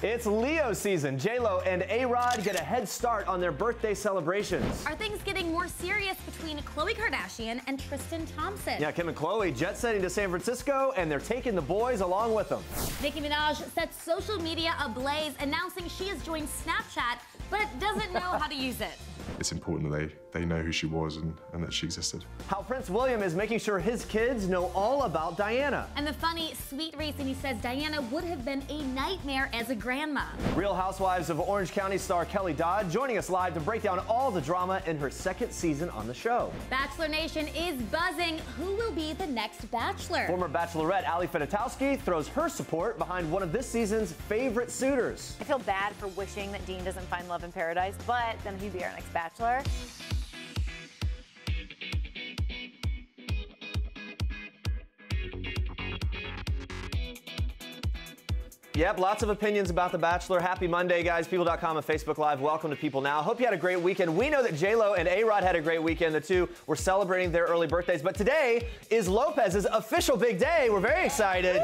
It's Leo season. J-Lo and A-Rod get a head start on their birthday celebrations. Are things getting more serious between Khloe Kardashian and Tristan Thompson? Yeah, Kim and Khloe jet setting to San Francisco, and they're taking the boys along with them. Nicki Minaj sets social media ablaze, announcing she has joined Snapchat, but doesn't know how to use it. It's important that they know who she was and that she existed. How Prince William is making sure his kids know all about Diana. And the funny, sweet reason he says Diana would have been a nightmare as a grandma. Real Housewives of Orange County star Kelly Dodd joining us live to break down all the drama in her second season on the show. Bachelor Nation is buzzing. Who will be the next Bachelor? Former Bachelorette Fedotowsky throws her support behind one of this season's favorite suitors. I feel bad for wishing that Dean doesn't find love in paradise, but then he'd be our next Bachelor. Yep, lots of opinions about The Bachelor. Happy Monday, guys. People.com and Facebook Live. Welcome to People Now. Hope you had a great weekend. We know that J-Lo and A-Rod had a great weekend. The two were celebrating their early birthdays. But today is Lopez's official big day. We're very excited.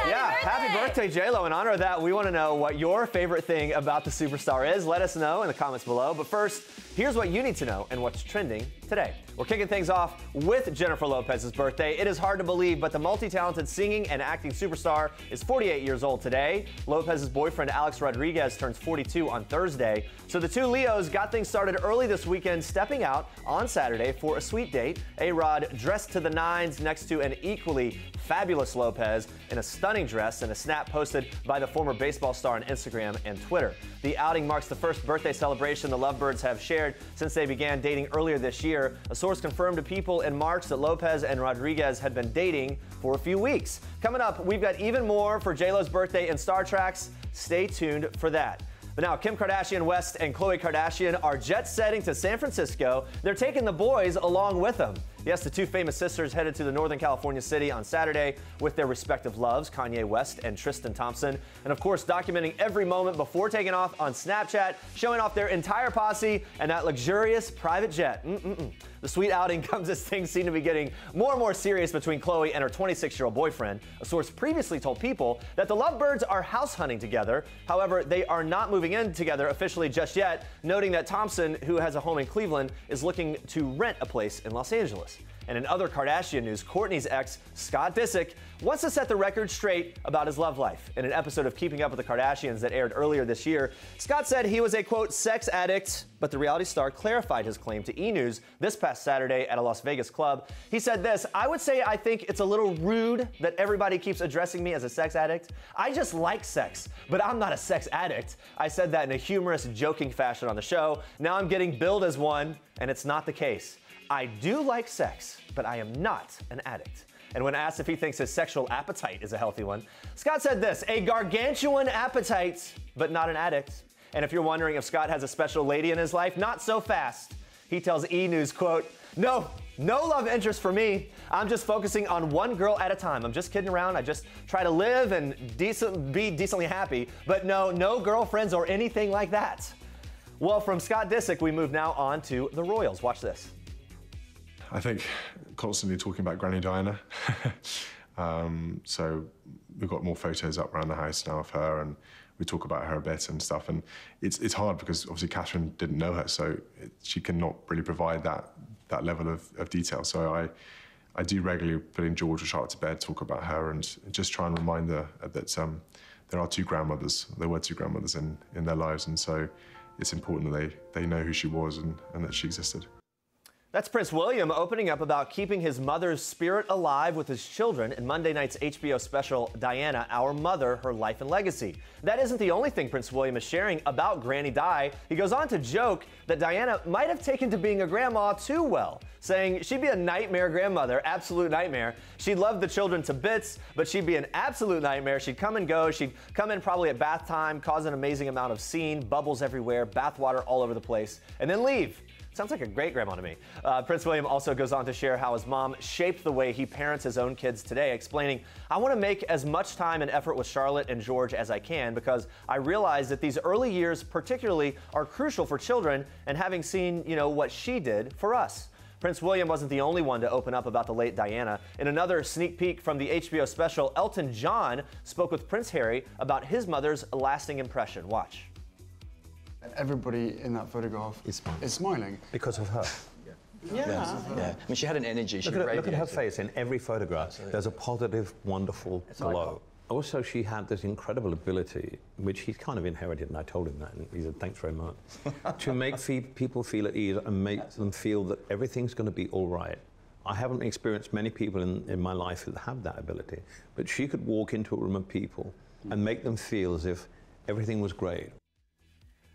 Yeah, happy birthday, J-Lo. In honor of that, we want to know what your favorite thing about the superstar is. Let us know in the comments below. But first, here's what you need to know and what's trending today. We're kicking things off with Jennifer Lopez's birthday. It is hard to believe, but the multi-talented singing and acting superstar is 48 years old today. Lopez's boyfriend, Alex Rodriguez, turns 42 on Thursday. So the two Leos got things started early this weekend, stepping out on Saturday for a sweet date. A-Rod dressed to the nines next to an equally fabulous Lopez in a stunning dress and a snap posted by the former baseball star on Instagram and Twitter. The outing marks the first birthday celebration the lovebirds have shared since they began dating earlier this year. A source confirmed to People in March that Lopez and Rodriguez had been dating for a few weeks. Coming up, we've got even more for J-Lo's birthday and Star Treks. Stay tuned for that. But now, Kim Kardashian West and Khloe Kardashian are jet setting to San Francisco. They're taking the boys along with them. Yes, the two famous sisters headed to the Northern California city on Saturday with their respective loves, Kanye West and Tristan Thompson. And of course, documenting every moment before taking off on Snapchat, showing off their entire posse and that luxurious private jet. The sweet outing comes as things seem to be getting more and more serious between Khloe and her 26-year-old boyfriend. A source previously told People that the lovebirds are house hunting together. However, they are not moving in together officially just yet, noting that Thompson, who has a home in Cleveland, is looking to rent a place in Los Angeles. And in other Kardashian news, Kourtney's ex, Scott Disick, wants to set the record straight about his love life. In an episode of Keeping Up with the Kardashians that aired earlier this year, Scott said he was a, quote, sex addict, but the reality star clarified his claim to E! News this past Saturday at a Las Vegas club. He said this, "I would say I think it's a little rude that everybody keeps addressing me as a sex addict. I just like sex, but I'm not a sex addict." I said that in a humorous, joking fashion on the show. Now I'm getting billed as one, and it's not the case. I do like sex, but I am not an addict. And when asked if he thinks his sexual appetite is a healthy one, Scott said this, "A gargantuan appetite, but not an addict." And if you're wondering if Scott has a special lady in his life, not so fast. He tells E! News, quote, no love interest for me. I'm just focusing on one girl at a time. I'm just kidding around. I just try to live and be decently happy, but no girlfriends or anything like that." Well, from Scott Disick, we move now on to the Royals. Watch this. I think constantly talking about Granny Diana. So we've got more photos up around the house now of her, and we talk about her a bit and stuff. And it's hard because obviously Catherine didn't know her, so she cannot really provide that level of detail. So I do regularly put in George or Charlotte to bed, talk about her, and just try and remind her that there are two grandmothers. There were two grandmothers in their lives, and so it's important that they know who she was and that she existed. That's Prince William opening up about keeping his mother's spirit alive with his children in Monday night's HBO special, Diana, Our Mother, Her Life and Legacy. That isn't the only thing Prince William is sharing about Granny Di. He goes on to joke that Diana might have taken to being a grandma too well, saying she'd be a nightmare grandmother, absolute nightmare. She'd love the children to bits, but she'd be an absolute nightmare. She'd come and go. She'd come in probably at bath time, cause an amazing amount of scene, bubbles everywhere, bath water all over the place, and then leave. Sounds like a great grandma to me. Prince William also goes on to share how his mom shaped the way he parents his own kids today, explaining, "I want to make as much time and effort with Charlotte and George as I can because I realize that these early years particularly are crucial for children, and having seen, what she did for us." Prince William wasn't the only one to open up about the late Diana. In another sneak peek from the HBO special, Elton John spoke with Prince Harry about his mother's lasting impression. Watch. Everybody in that photograph is smiling. Because of her. Yeah. I mean, she had an energy. She look at her face in every photograph. Absolutely. There's a positive, wonderful glow. Also, she had this incredible ability, which he's kind of inherited, and I told him that, and he said, thanks very much, to make people feel at ease and make them feel that everything's going to be all right. I haven't experienced many people in my life who have that ability, but she could walk into a room of people and make them feel as if everything was great.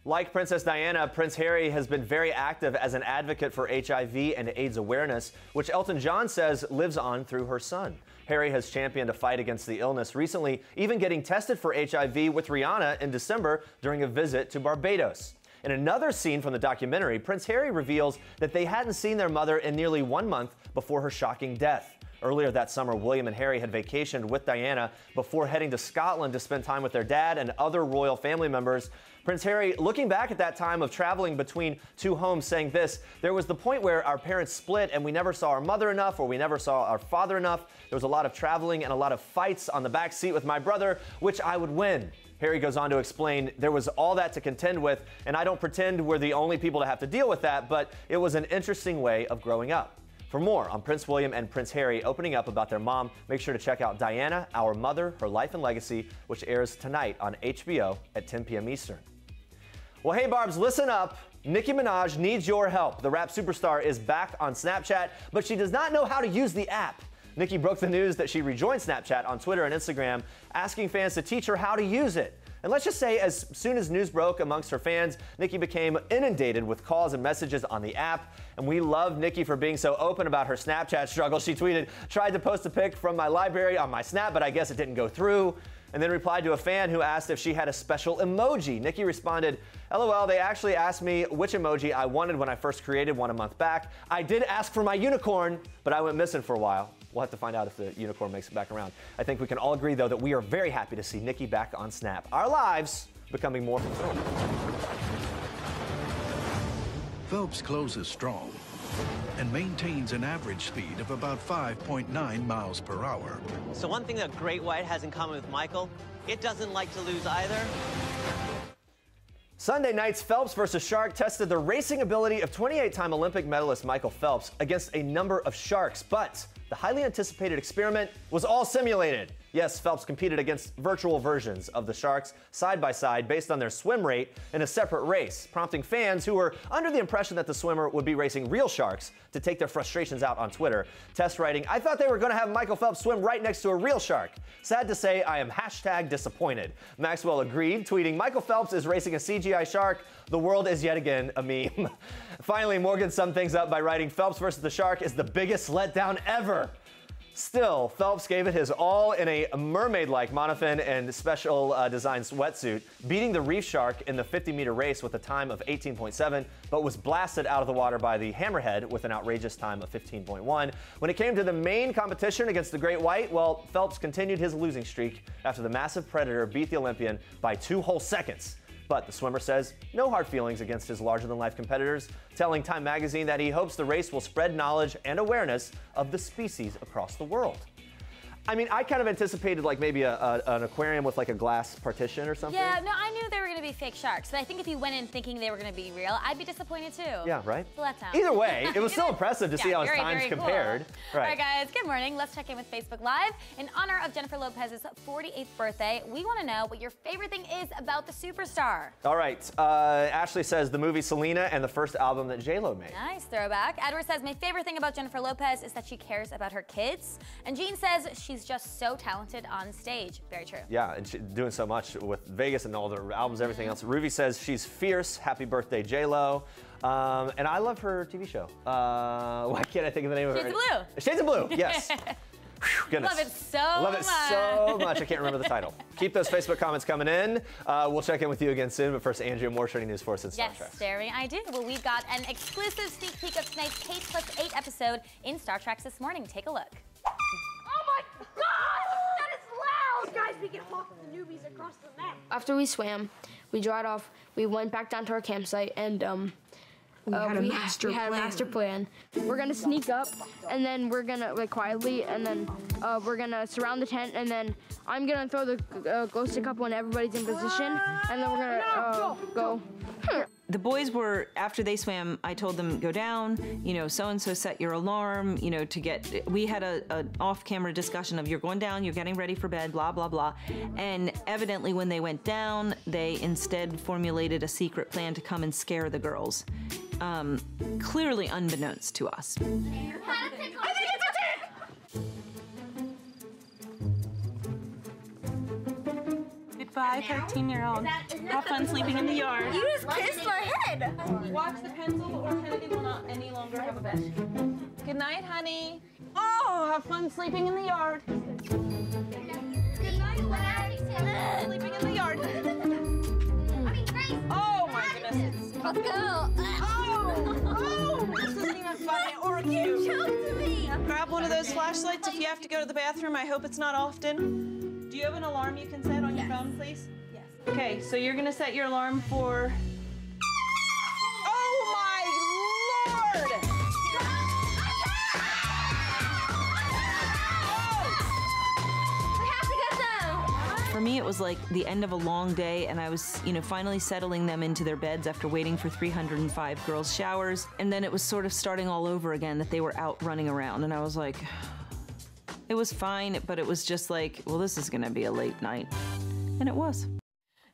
Like Princess Diana, Prince Harry has been very active as an advocate for HIV and AIDS awareness, which Elton John says lives on through her son. Harry has championed a fight against the illness, recently even getting tested for HIV with Rihanna in December during a visit to Barbados. In another scene from the documentary, Prince Harry reveals that they hadn't seen their mother in nearly 1 month before her shocking death. Earlier that summer, William and Harry had vacationed with Diana before heading to Scotland to spend time with their dad and other royal family members. Prince Harry, looking back at that time of traveling between two homes, saying this: there was the point where our parents split and we never saw our mother enough, or we never saw our father enough. There was a lot of traveling and a lot of fights on the back seat with my brother, which I would win. Harry goes on to explain there was all that to contend with, and I don't pretend we're the only people to have to deal with that, but it was an interesting way of growing up. For more on Prince William and Prince Harry opening up about their mom, make sure to check out Diana, Our Mother, Her Life and Legacy, which airs tonight on HBO at 10 p.m. Eastern. Well, hey, Barbs, listen up. Nicki Minaj needs your help. The rap superstar is back on Snapchat, but she does not know how to use the app. Nicki broke the news that she rejoined Snapchat on Twitter and Instagram, asking fans to teach her how to use it. And let's just say, as soon as news broke amongst her fans, Nicki became inundated with calls and messages on the app. And we love Nicki for being so open about her Snapchat struggle. She tweeted, "Tried to post a pic from my library on my Snap, but I guess it didn't go through." And then replied to a fan who asked if she had a special emoji. Nicki responded, "LOL, they actually asked me which emoji I wanted when I first created one a month back. I did ask for my unicorn, but I went missing for a while." We'll have to find out if the unicorn makes it back around. I think we can all agree, though, that we are very happy to see Nicki back on Snap. Our lives becoming more fulfilled. Phelps closes strong and maintains an average speed of about 5.9 miles per hour. So one thing that Great White has in common with Michael, it doesn't like to lose either. Sunday night's Phelps versus Shark tested the racing ability of 28-time Olympic medalist Michael Phelps against a number of sharks, but the highly anticipated experiment was all simulated. Yes, Phelps competed against virtual versions of the sharks side by side based on their swim rate in a separate race, prompting fans who were under the impression that the swimmer would be racing real sharks to take their frustrations out on Twitter. Test writing, "I thought they were going to have Michael Phelps swim right next to a real shark. Sad to say, I am #disappointed." Maxwell agreed, tweeting, "Michael Phelps is racing a CGI shark. The world is yet again a meme." Finally, Morgan summed things up by writing, "Phelps versus the shark is the biggest letdown ever." Still, Phelps gave it his all in a mermaid-like monofin and special design sweatsuit, beating the reef shark in the 50-meter race with a time of 18.7, but was blasted out of the water by the hammerhead with an outrageous time of 15.1. When it came to the main competition against the Great White, well, Phelps continued his losing streak after the massive predator beat the Olympian by 2 whole seconds. But the swimmer says no hard feelings against his larger-than-life competitors, telling Time magazine that he hopes the race will spread knowledge and awareness of the species across the world. I mean, I kind of anticipated like maybe an aquarium with like a glass partition or something. Yeah, no, I knew they were going to be fake sharks, but I think if you went in thinking they were going to be real, I'd be disappointed too. Yeah, right? So let's Either way, it was still impressive to see how his times compared. Cool. Right. All right, guys, good morning. Let's check in with Facebook Live. In honor of Jennifer Lopez's 48th birthday, we want to know what your favorite thing is about the superstar. All right, Ashley says the movie Selena and the first album that J-Lo made. Nice throwback. Edward says, my favorite thing about Jennifer Lopez is that she cares about her kids. And Jean says she's just so talented on stage. Very true. Yeah, and she's doing so much with Vegas and all the albums, everything else. Ruby says she's fierce. Happy birthday, J-Lo. And I love her TV show. Why can't I think of the name of it? Shades of Blue. Shades of Blue, yes. Goodness. Love it so much. Love it so much. I can't remember the title. Keep those Facebook comments coming in. We'll check in with you again soon. But first, Andrea, more trending news for us in Star Trek. Yes, Jeremy, I do. Well, we've got an exclusive sneak peek of tonight's K+8 episode in Star Trek this morning. Take a look. Guys, we can hawk the newbies across the map. After we swam, we dried off, we went back down to our campsite, and We had a master plan. We're gonna sneak up, and then we're gonna, like, quietly, and then we're gonna surround the tent, and then I'm gonna throw the glow stick up when everybody's in position, and then we're gonna go. The boys were, after they swam, I told them, go down, you know, so-and-so set your alarm, you know, we had an off-camera discussion of you're going down, you're getting ready for bed, blah, blah, blah. And evidently when they went down, they instead formulated a secret plan to come and scare the girls. Clearly unbeknownst to us. Goodbye, 13-year-old. Have fun sleeping in the yard. You just kissed my head. Watch the pencil or Kennedy will not any longer have a bed. Good night, honey. Oh, have fun sleeping in the yard. Good night, Sleeping in the yard. Oh, my goodness. Let's go. Oh, this isn't even funny or cute. Choked me. Grab one of those flashlights if you have to go to the bathroom. I hope it's not often. Do you have an alarm you can set on your phone, please? Yes. Okay, so you're gonna set your alarm for... Oh my Lord! We have to get them. For me, it was like the end of a long day, and I was, you know, finally settling them into their beds after waiting for 305 girls' showers. And then it was sort of starting all over again, that they were out running around, and I was like... It was fine, but it was just like, well, this is gonna be a late night. And it was.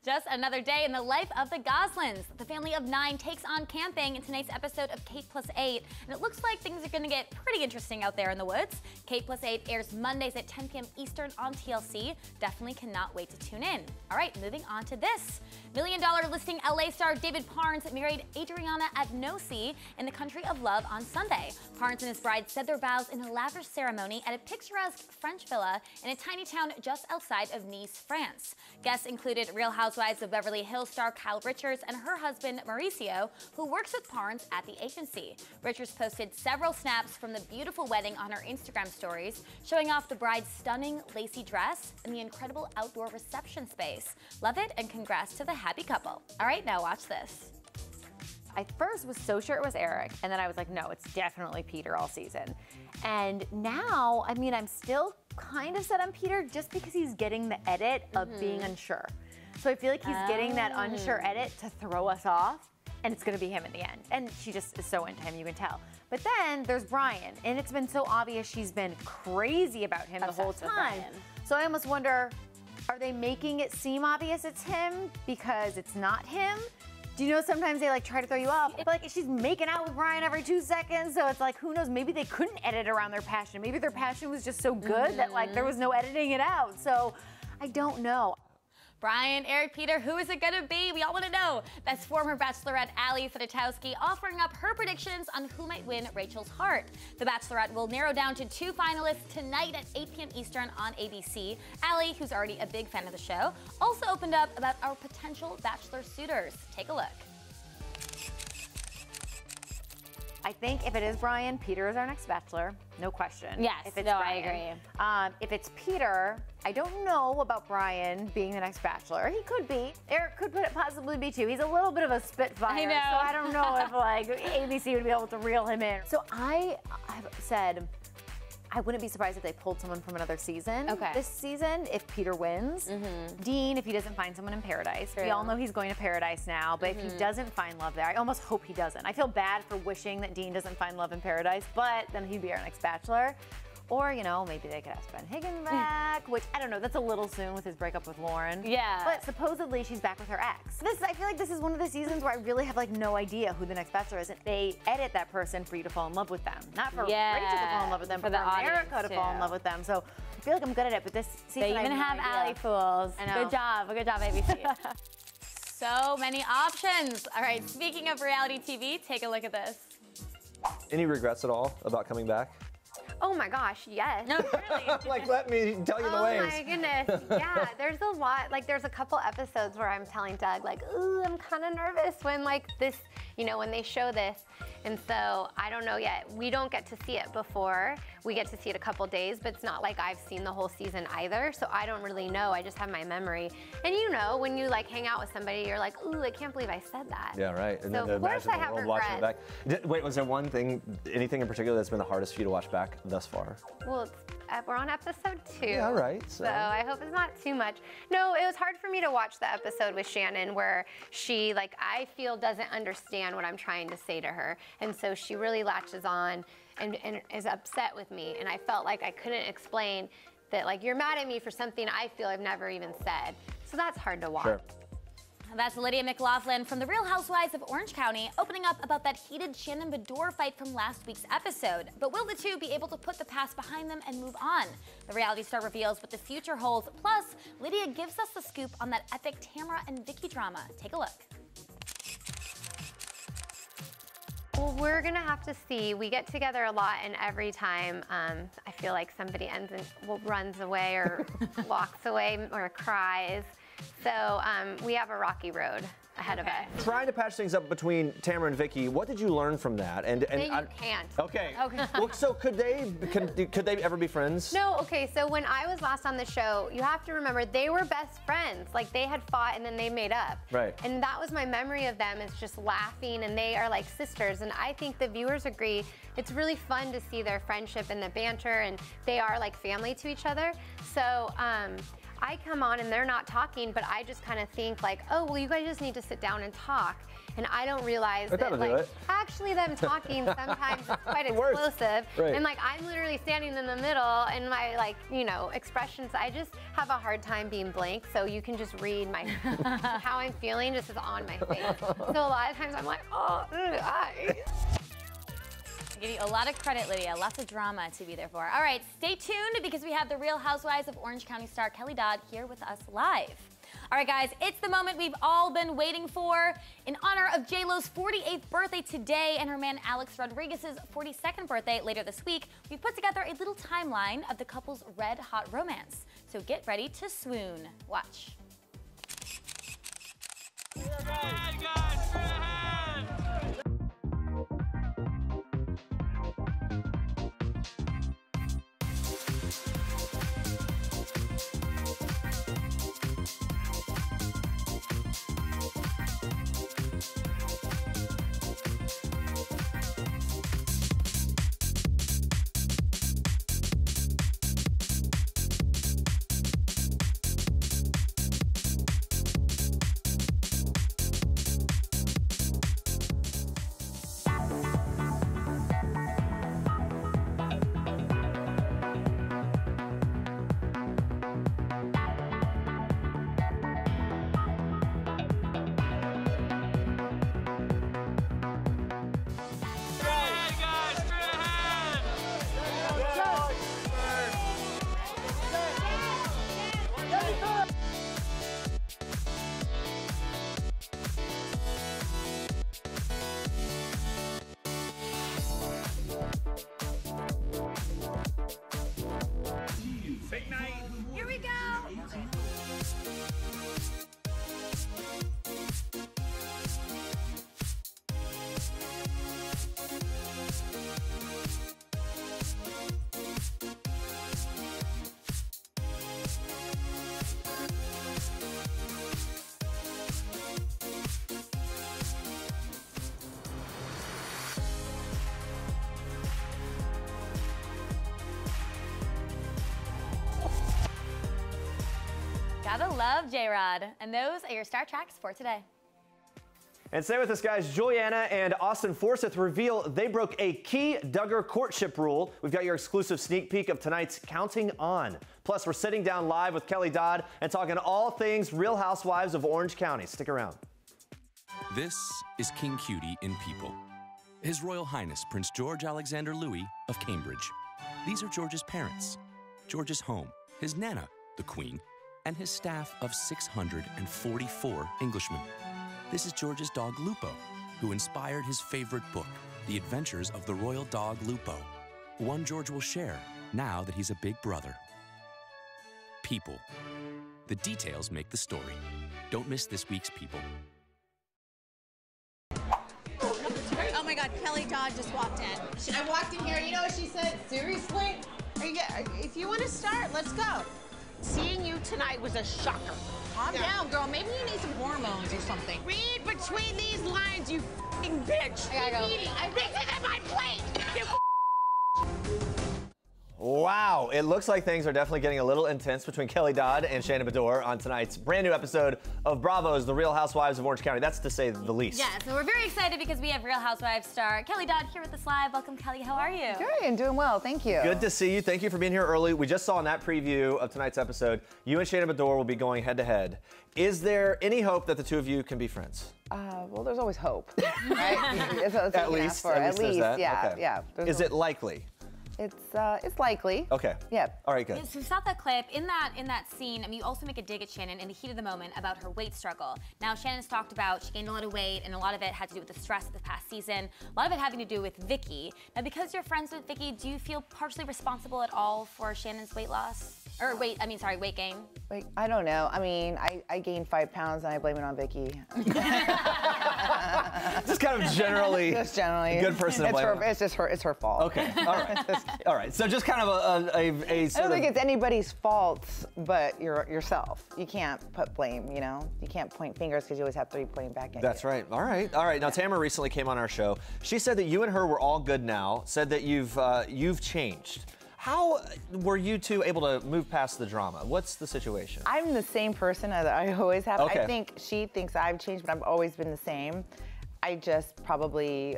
Just another day in the life of the Goslings. The family of 9 takes on camping in tonight's episode of Kate + 8, and it looks like things are gonna get pretty interesting out there in the woods. Kate + 8 airs Mondays at 10 p.m. Eastern on TLC. Definitely cannot wait to tune in. All right, moving on to this. $1 Million Listing LA star David Parsons married Adriana Agnosi in the country of love on Sunday. Parsons and his bride said their vows in a lavish ceremony at a picturesque French villa in a tiny town just outside of Nice, France. Guests included Real Housewives of Beverly Hills star Kyle Richards and her husband Mauricio, who works with Parsons at the agency. Richards posted several snaps from the beautiful wedding on her Instagram stories, showing off the bride's stunning lacy dress and the incredible outdoor reception space. Love it, and congrats to the happy couple. All right, now watch this. I first was so sure it was Eric, and then I was like, no, it's definitely Peter all season. And now, I mean, I'm still kind of set on Peter just because he's getting the edit of being unsure. So I feel like he's getting that unsure edit to throw us off, and it's gonna be him in the end. And she just is so into him, you can tell. But then there's Brian, and it's been so obvious she's been crazy about him the whole time. So I almost wonder, are they making it seem obvious it's him because it's not him? Do you know sometimes they like try to throw you off? But like she's making out with Brian every 2 seconds, so it's like, who knows, maybe they couldn't edit around their passion. Maybe their passion was just so good that like there was no editing it out. So I don't know. Brian, Eric, Peter, who is it gonna be? We all wanna know. That's former Bachelorette Fedotowsky offering up her predictions on who might win Rachel's heart. The Bachelorette will narrow down to 2 finalists tonight at 8 p.m. Eastern on ABC. Allie, who's already a big fan of the show, also opened up about our potential Bachelor suitors. Take a look. I think if it is Brian, Peter is our next Bachelor, no question. Yes, if it's no, Brian. I agree. If it's Peter, I don't know about Brian being the next Bachelor. He could be. Eric could possibly be too. He's a little bit of a spitfire. I know. So I don't know if like ABC would be able to reel him in. So I've said, I wouldn't be surprised if they pulled someone from another season this season if Peter wins. Dean, if he doesn't find someone in Paradise. We all know he's going to Paradise now, but if he doesn't find love there, I almost hope he doesn't. I feel bad for wishing that Dean doesn't find love in Paradise, but then he'd be our next Bachelor. Or, you know, maybe they could ask Ben Higgins back, which, I don't know, that's a little soon with his breakup with Lauren. Yeah. But supposedly she's back with her ex. I feel like this is one of the seasons where I really have, like, no idea who the next Bachelor is. They edit that person for you to fall in love with them. Not for Rachel to fall in love with them, but for America to fall in love with them. So I feel like I'm good at it, but this season They even have Allie Fools. Good job, ABC. So many options. All right, speaking of reality TV, take a look at this. Any regrets at all about coming back? Oh my gosh, yes. No, really. Like, let me tell you the ways. Oh my goodness, yeah. There's a lot, like there's a couple episodes where I'm telling Doug, like, ooh, I'm kind of nervous when like this, you know, when they show this. And so I don't know yet. We don't get to see it before. We get to see it a couple days, but it's not like I've seen the whole season either. So I don't really know. I just have my memory. And you know, when you like hang out with somebody, you're like, ooh, I can't believe I said that. Yeah, right. And So then of course I have watching it back. Wait, was there one thing, anything in particular that's been the hardest for you to watch back thus far? Well, we're on episode 2. Yeah, right. So I hope it's not too much. No, it was hard for me to watch the episode with Shannon where she, like, I feel doesn't understand what I'm trying to say to her. And so she really latches on and is upset with me. And I felt like I couldn't explain that, like, you're mad at me for something I feel I've never even said. So that's hard to watch. Sure. That's Lydia McLaughlin from the Real Housewives of Orange County, opening up about that heated Shannon Bedore fight from last week's episode. But will the two be able to put the past behind them and move on? The reality star reveals what the future holds. Plus, Lydia gives us the scoop on that epic Tamara and Vicky drama. Take a look. Well, we're gonna have to see. We get together a lot, and every time I feel like somebody runs away or walks away or cries. So we have a rocky road ahead of us. Trying to patch things up between Tamara and Vicky, what did you learn from that? And you can't. Okay. Well, so could they ever be friends? No, okay, so when I was last on the show, you have to remember they were best friends. Like they had fought and then they made up. Right. And that was my memory of them, is just laughing, and they are like sisters. And I think the viewers agree. It's really fun to see their friendship and the banter, and they are like family to each other. So I come on and they're not talking, but I just kind of think like, oh, well, you guys just need to sit down and talk. And I don't realize that, like, actually them talking sometimes is quite explosive. Right. And like, I'm literally standing in the middle, and my, like, you know, expressions, I just have a hard time being blank. So you can just read my, how I'm feeling just is on my face. So a lot of times I'm like, oh, I Give you a lot of credit, Lydia. Lots of drama to be there for. All right, stay tuned because we have the Real Housewives of Orange County star Kelly Dodd here with us live. All right, guys, it's the moment we've all been waiting for. In honor of J-Lo's 48th birthday today and her man Alex Rodriguez's 42nd birthday later this week, we've put together a little timeline of the couple's red-hot romance. So get ready to swoon. Watch. Gotta love J-Rod. And those are your Star Tracks for today. And stay with us, guys. Juliana and Austin Forsyth reveal they broke a key Duggar courtship rule. We've got your exclusive sneak peek of tonight's Counting On. Plus, we're sitting down live with Kelly Dodd and talking all things Real Housewives of Orange County. Stick around. This is King Cutie in People. His Royal Highness Prince George Alexander Louis of Cambridge. These are George's parents, George's home, his Nana, the Queen, and his staff of 644 Englishmen. This is George's dog Lupo, who inspired his favorite book, The Adventures of the Royal Dog Lupo, one George will share now that he's a big brother. People. The details make the story. Don't miss this week's People. Kelly Dodd just walked in. I walked in here, you know what she said? Seriously? If you want to start, let's go. Seeing you tonight was a shocker. Calm down, girl. Maybe you need some hormones or something. Read between these lines, you f***ing bitch. I gotta go. This isn't my plate. You Wow, it looks like things are definitely getting a little intense between Kelly Dodd and Shannon Bedore on tonight's brand new episode of Bravo's The Real Housewives of Orange County. That's to say the least. Yeah, so we're very excited because we have Real Housewives star Kelly Dodd here with us live. Welcome, Kelly. How are you? Good, I'm doing well. Thank you. Good to see you. Thank you for being here early. We just saw in that preview of tonight's episode, you and Shannon Bedore will be going head to head. Is there any hope that the two of you can be friends? Well, there's always hope, right? At least, yeah, okay. yeah. Is it likely? It's likely. Okay. Yeah. All right, good. Yeah, so we saw that clip. In that scene, I mean, you also make a dig at Shannon in the heat of the moment about her weight struggle. Now, Shannon's talked about she gained a lot of weight, and a lot of it had to do with the stress of the past season. A lot of it having to do with Vicky. Now, because you're friends with Vicky, do you feel partially responsible at all for Shannon's weight loss? Or weight gain? Wait, I don't know. I mean, I gained 5 pounds and I blame it on Vicky. Just kind of generally. Just generally. Good person to blame. It's her fault. Okay. All right. All right. So just kind of a I don't think it's anybody's fault but yourself. You can't put blame, you know? You can't point fingers because you always have 3 pointing back at you. That's right. All right. All right. Now, Tamara recently came on our show. She said that you and her were all good now, said that you've changed. How were you two able to move past the drama? What's the situation? I'm the same person as I always have. Okay. I think she thinks I've changed, but I've always been the same. I just probably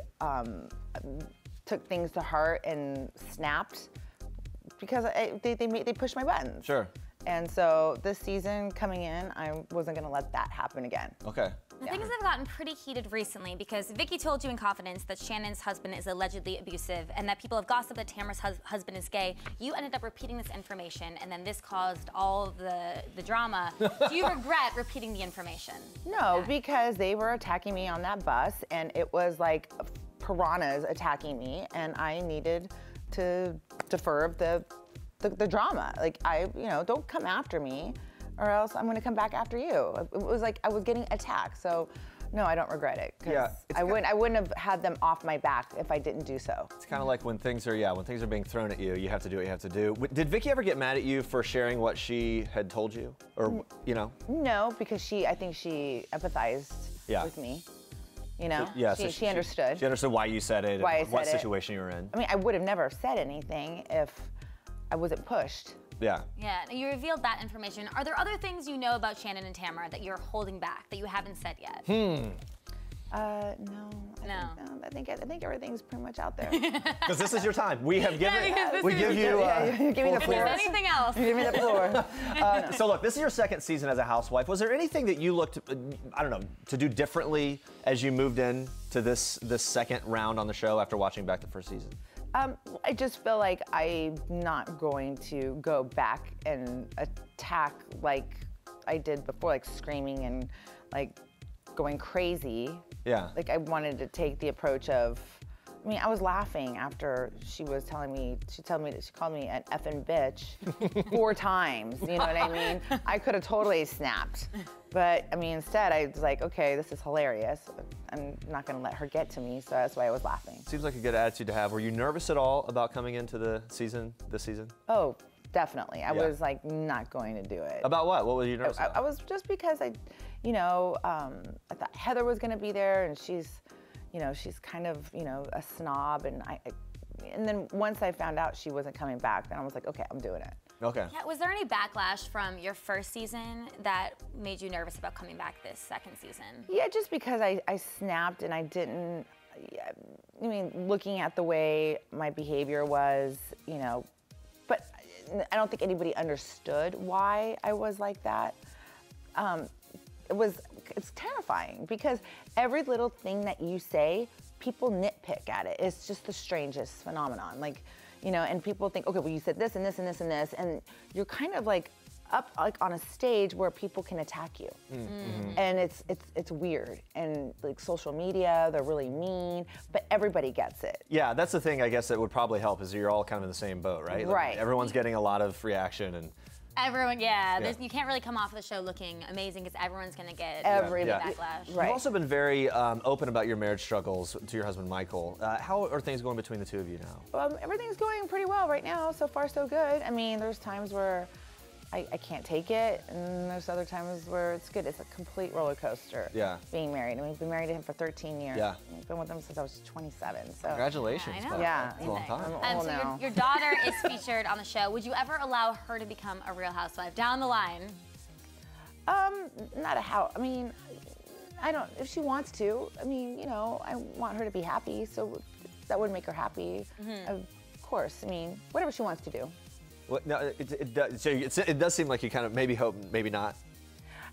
took things to heart and snapped because they pushed my buttons. Sure. And so this season coming in, I wasn't gonna let that happen again. Okay. Things have gotten pretty heated recently because Vicky told you in confidence that Shannon's husband is allegedly abusive and that people have gossiped that Tamara's husband is gay. You ended up repeating this information and then this caused all the drama. Do you regret repeating the information? No, because they were attacking me on that bus and it was like piranhas attacking me and I needed to defer the drama. Like don't come after me or else I'm gonna come back after you. It was like I was getting attacked. So no, I don't regret it. Yeah, I wouldn't have had them off my back if I didn't do so. It's kind of like when things are being thrown at you, you have to do what you have to do. Did Vicky ever get mad at you for sharing what she had told you? Or, No, because I think she empathized with me. You know, she understood. She understood why you said it, why and what situation you were in. I mean, I would have never said anything if I wasn't pushed. Yeah. Yeah, you revealed that information. Are there other things you know about Shannon and Tamara that you're holding back, that you haven't said yet? No. No. I think everything's pretty much out there. Because this is your time. We have given give you give me the floor. Anything else? Give me the floor. So look, this is your second season as a housewife. Was there anything that you looked, to do differently as you moved in to this second round on the show after watching back the first season? I just feel like I'm not going to go back and attack like I did before, like screaming and like going crazy. Yeah. Like I wanted to take the approach of, I mean, I was laughing after she was telling me, she called me an effing bitch 4 times, you know what I mean? I could have totally snapped. But I mean, instead I was like, okay, this is hilarious. I'm not gonna let her get to me, so that's why I was laughing. Seems like a good attitude to have. Were you nervous at all about coming into this season? Oh, definitely. I was like not going to do it. About what? What were you nervous about? I was just because I thought Heather was gonna be there and she's kind of, a snob and then once I found out she wasn't coming back, then I was like, okay, I'm doing it. Okay. Yeah, was there any backlash from your first season that made you nervous about coming back this second season? Yeah, just because I snapped and I didn't, looking at the way my behavior was, but I don't think anybody understood why I was like that. It's terrifying because every little thing that you say, people nitpick at it. It's just the strangest phenomenon. And people think, okay, well, you said this and this and this and this, and you're kind of like up like on a stage where people can attack you. Mm-hmm. And it's weird. And like social media, they're really mean, but everybody gets it. Yeah, that's the thing I guess that would probably help is you're all kind of in the same boat, right? Right. Everyone's getting a lot of reaction and Everyone, you can't really come off of the show looking amazing because everyone's going to get backlash. You've also been very open about your marriage struggles to your husband, Michael. How are things going between the two of you now? Everything's going pretty well right now. So far, so good. I mean, there's times where I can't take it, and there's other times where it's good. It's a complete roller coaster. Being married. I mean, we've been married to him for 13 years. We've been with him since I was 27. So congratulations. I know. Yeah, it's a long time. So your daughter is featured on the show. Would you ever allow her to become a Real Housewife down the line? Not a house. I mean, I don't. If she wants to, I mean, you know, I want her to be happy. So that would make her happy. Of course. I mean, whatever she wants to do. Well, no, it does seem like you kind of maybe hope, maybe not.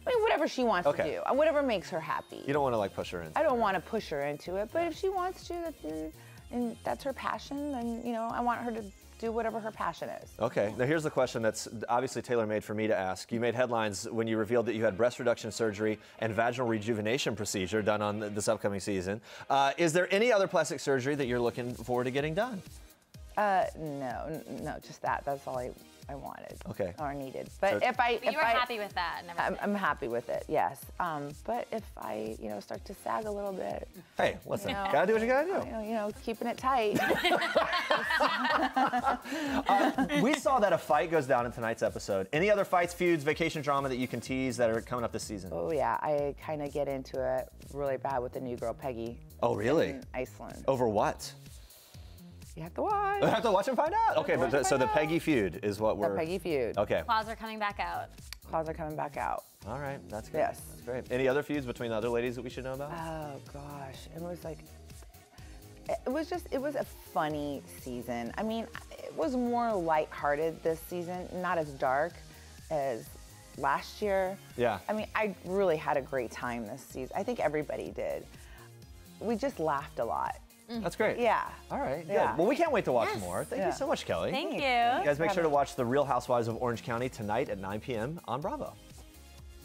I mean, whatever she wants to do, whatever makes her happy. You don't want to like push her into it. I don't want to push her into it, but if she wants to, and that's her passion, then you know, I want her to do whatever her passion is. Okay, now here's the question that's obviously tailor-made for me to ask. You made headlines when you revealed that you had breast reduction surgery and vaginal rejuvenation procedure done on this upcoming season. Is there any other plastic surgery that you're looking forward to getting done? No, just that. That's all I wanted. Okay. Or needed. But you were happy with that and everything. I'm happy with it, yes. But if I, you know, start to sag a little bit. Hey, listen, gotta do what you gotta do. You know, keeping it tight. We saw that a fight goes down in tonight's episode. Any other fights, feuds, vacation drama that you can tease that are coming up this season? Oh yeah, I kind of get into it really bad with the new girl, Peggy. Oh really? In Iceland. Over what? You have to watch. I have to watch and find out. Okay, but so the Peggy feud is what we're... The Peggy feud. Okay. Claws are coming back out. Claws are coming back out. All right, that's good. Yes. That's great. Any other feuds between the other ladies that we should know about? Oh gosh, it was like... It was a funny season. I mean, it was more lighthearted this season, not as dark as last year. Yeah. I mean, I really had a great time this season. I think everybody did. We just laughed a lot. That's great. Yeah. All right, good. Yeah. Well, we can't wait to watch more. Thank you so much, Kelly. Thank you. You guys make sure to watch The Real Housewives of Orange County tonight at 9 p.m. on Bravo.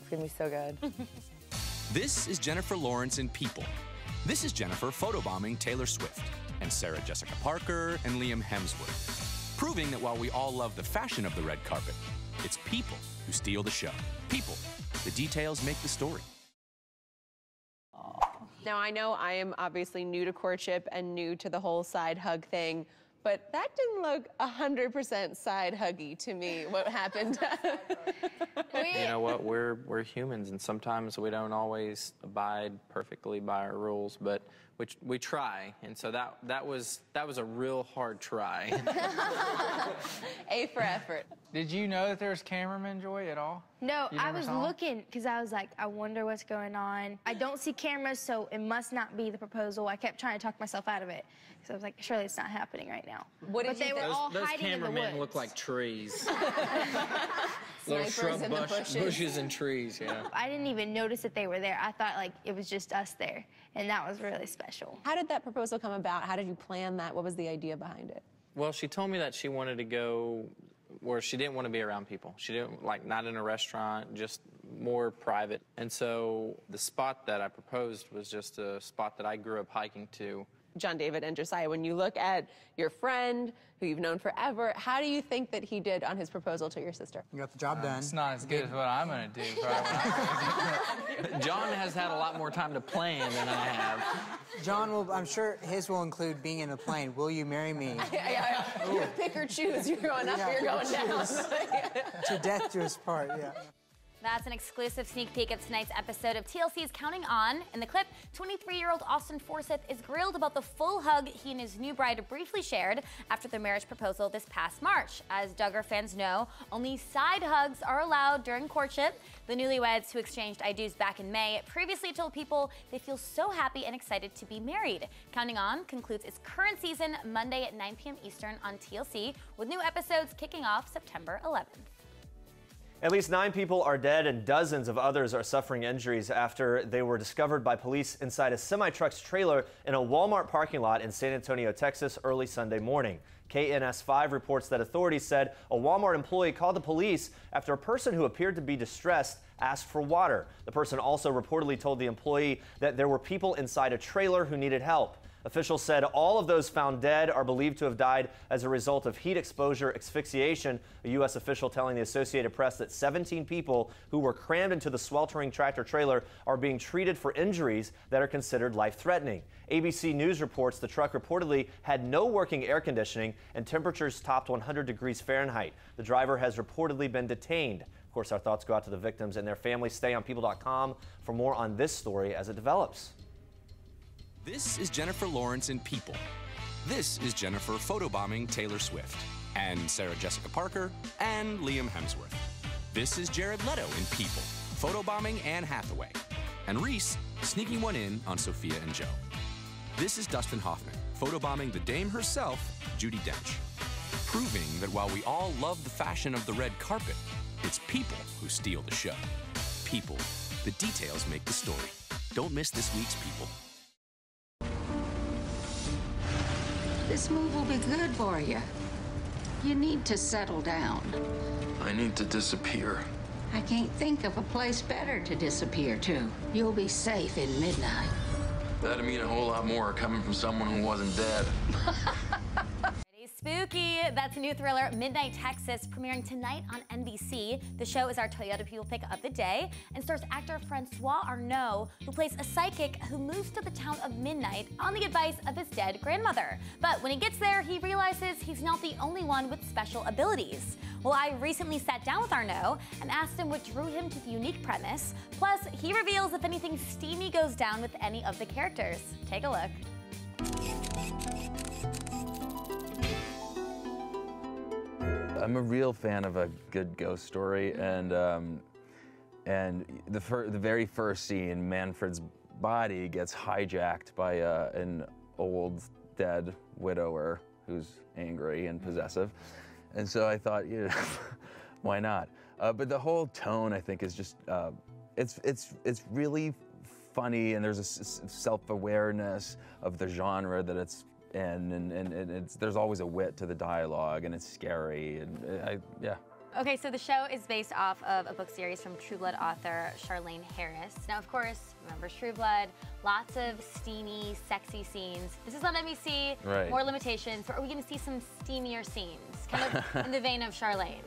It's going to be so good. This is Jennifer Lawrence in People. This is Jennifer photobombing Taylor Swift and Sarah Jessica Parker and Liam Hemsworth, proving that while we all love the fashion of the red carpet, it's people who steal the show. People. The details make the story. Now, I know I am obviously new to courtship and new to the whole side hug thing, but that didn't look 100% side huggy to me, what happened. You know what, we're humans, and sometimes we don't always abide perfectly by our rules, but we try, and so that was a real hard try. A for effort. Did you know that there was cameramen, Joy, at all? No, You I never was saw 'em? looking because I was like, I wonder what's going on. I don't see cameras, so it must not be the proposal. I kept trying to talk myself out of it because I was like, surely it's not happening right now. But they were all Those hiding in the cameramen woods. look like trees. Little Snipers shrub in the bushes and trees, yeah. I didn't even notice that they were there. I thought like it was just us there, and that was really special. How did that proposal come about? How did you plan that? What was the idea behind it? Well, she told me that she wanted to go where she didn't want to be around people. She didn't, like, not in a restaurant, just more private. And so the spot that I proposed was just a spot that I grew up hiking to. John David and Josiah, when you look at your friend who you've known forever, how do you think that he did on his proposal to your sister? You got the job done. It's not as good as what I'm going to do. John has had a lot more time to plan than I have. John will, I'm sure his will include being in a plane. Will you marry me? You pick or choose. You're going up or you're going down. To death do us part, yeah. That's an exclusive sneak peek of tonight's episode of TLC's Counting On. In the clip, 23-year-old Austin Forsyth is grilled about the full hug he and his new bride briefly shared after their marriage proposal this past March. As Duggar fans know, only side hugs are allowed during courtship. The newlyweds, who exchanged I do's back in May, previously told people they feel so happy and excited to be married. Counting On concludes its current season Monday at 9 p.m. Eastern on TLC, with new episodes kicking off September 11th. At least 9 people are dead and dozens of others are suffering injuries after they were discovered by police inside a semi-truck's trailer in a Walmart parking lot in San Antonio, Texas, early Sunday morning. KNS5 reports that authorities said a Walmart employee called the police after a person who appeared to be distressed asked for water. The person also reportedly told the employee that there were people inside a trailer who needed help. Officials said all of those found dead are believed to have died as a result of heat exposure asphyxiation. A U.S. official telling the Associated Press that 17 people who were crammed into the sweltering tractor trailer are being treated for injuries that are considered life-threatening. ABC News reports the truck reportedly had no working air conditioning and temperatures topped 100 degrees Fahrenheit. The driver has reportedly been detained. Of course, our thoughts go out to the victims and their families. Stay on people.com for more on this story as it develops. This is Jennifer Lawrence in People. This is Jennifer photobombing Taylor Swift, and Sarah Jessica Parker, and Liam Hemsworth. This is Jared Leto in People, photobombing Anne Hathaway, and Reese sneaking one in on Sophia and Joe. This is Dustin Hoffman, photobombing the dame herself, Judi Dench, proving that while we all love the fashion of the red carpet, it's people who steal the show. People. The details make the story. Don't miss this week's People. This move will be good for you. You need to settle down. I need to disappear. I can't think of a place better to disappear to. You'll be safe in midnight. That'd mean a whole lot more coming from someone who wasn't dead. Spooky. That's a new thriller, Midnight Texas, premiering tonight on NBC. The show is our Toyota People pick of the day and stars actor François Arnaud, who plays a psychic who moves to the town of Midnight on the advice of his dead grandmother. But when he gets there, he realizes he's not the only one with special abilities. Well, I recently sat down with Arnaud and asked him what drew him to the unique premise. Plus, he reveals if anything steamy goes down with any of the characters. Take a look. I'm a real fan of a good ghost story, and the very first scene, Manfred's body gets hijacked by an old dead widower who's angry and possessive, and so I thought, yeah, why not? But the whole tone, I think, is just it's really funny, and there's a self-awareness of the genre that it's. And there's always a wit to the dialogue, and it's scary, and yeah. Okay, so the show is based off of a book series from True Blood author Charlaine Harris. Now, of course, remember True Blood, lots of steamy, sexy scenes. This is on NBC, right. More limitations, but are we gonna see some steamier scenes? Kind of in the vein of Charlaine.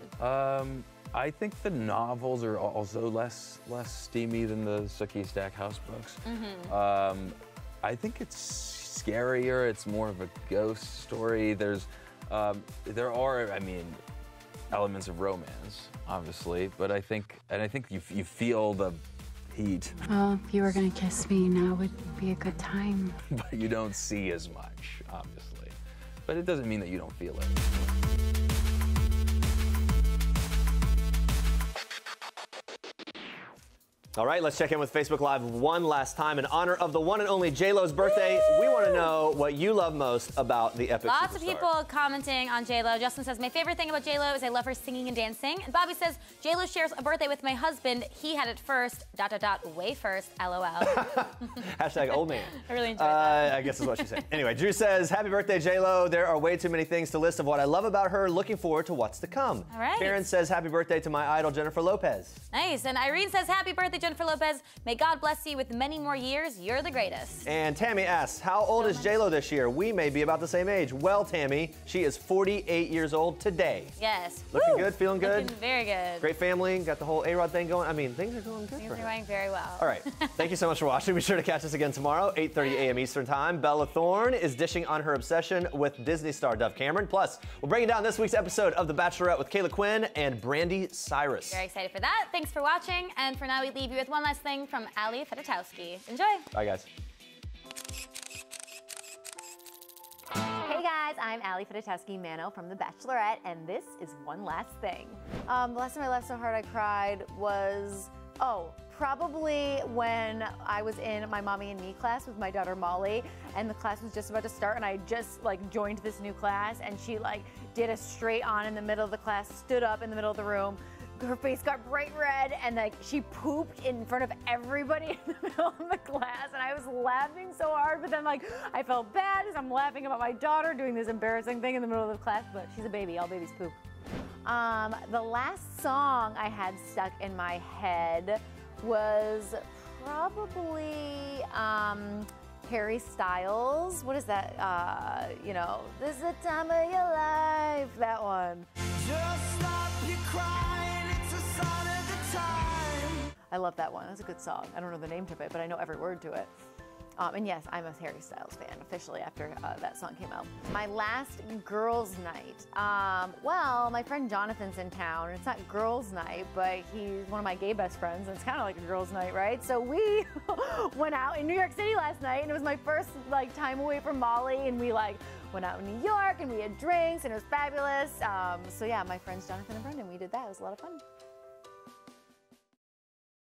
I think the novels are also less steamy than the Sookie Stackhouse books. Mm-hmm. I think it's scarier. It's more of a ghost story. There are, I mean, elements of romance, obviously, but I think you feel the heat. Well, if you were gonna kiss me, now would be a good time. But you don't see as much, obviously. But it doesn't mean that you don't feel it. All right, let's check in with Facebook Live one last time. In honor of the one and only J-Lo's birthday, we want to know what you love most about the epic Lots superstar. of people commenting on J-Lo. Justin says, my favorite thing about J-Lo is I love her singing and dancing. And Bobby says, J-Lo shares a birthday with my husband. He had it first, ... way first, LOL. Hashtag old man. I really enjoyed that. I guess is what she said. Anyway, Drew says, happy birthday, J-Lo. There are way too many things to list of what I love about her. Looking forward to what's to come. All right. Karen says, happy birthday to my idol, Jennifer Lopez. Nice. And Irene says, happy birthday, Jennifer Lopez. May God bless you with many more years. You're the greatest. And Tammy asks, how old is J-Lo this year? We may be about the same age. Well, Tammy, she is 48 years old today. Yes. Looking Woo! good, feeling good. Looking very good. Great family, got the whole A-Rod thing going. I mean, things are going good Things for are her. going very well. All right. Thank you so much for watching. Be sure to catch us again tomorrow, 8:30 a.m. Eastern Time. Bella Thorne is dishing on her obsession with Disney star Dove Cameron. Plus, we're breaking down this week's episode of The Bachelorette with Kayla Quinn and Brandy Cyrus. Very excited for that. Thanks for watching. And for now, we leave you with one last thing from Fedotowsky. Enjoy. Bye, guys. Hey guys, I'm Fedotowsky Mano from The Bachelorette, and this is One Last Thing. The last time I laughed so hard I cried was, probably when I was in my Mommy and Me class with my daughter Molly, and the class was just about to start, and I just joined this new class, and she did a straight on in the middle of the class, stood up in the middle of the room. Her face got bright red, and she pooped in front of everybody in the middle of the class, and I was laughing so hard, but then I felt bad because I'm laughing about my daughter doing this embarrassing thing in the middle of the class, but she's a baby, all babies poop. The last song I had stuck in my head was probably Harry Styles. What is that? You know, this is the time of your life. That one. Just stop your crying, it's a sign of the time. I love that one. That's a good song. I don't know the name to it, but I know every word to it. And yes, I'm a Harry Styles fan officially after that song came out. My last girls' night. Well, my friend Jonathan's in town. It's not girls' night, but he's one of my gay best friends, and it's kind of like a girls' night, right? So we went out in New York City last night, and it was my first time away from Molly, and we went out in New York, and we had drinks, and it was fabulous. So yeah, my friends Jonathan and Brendan, we did that. It was a lot of fun.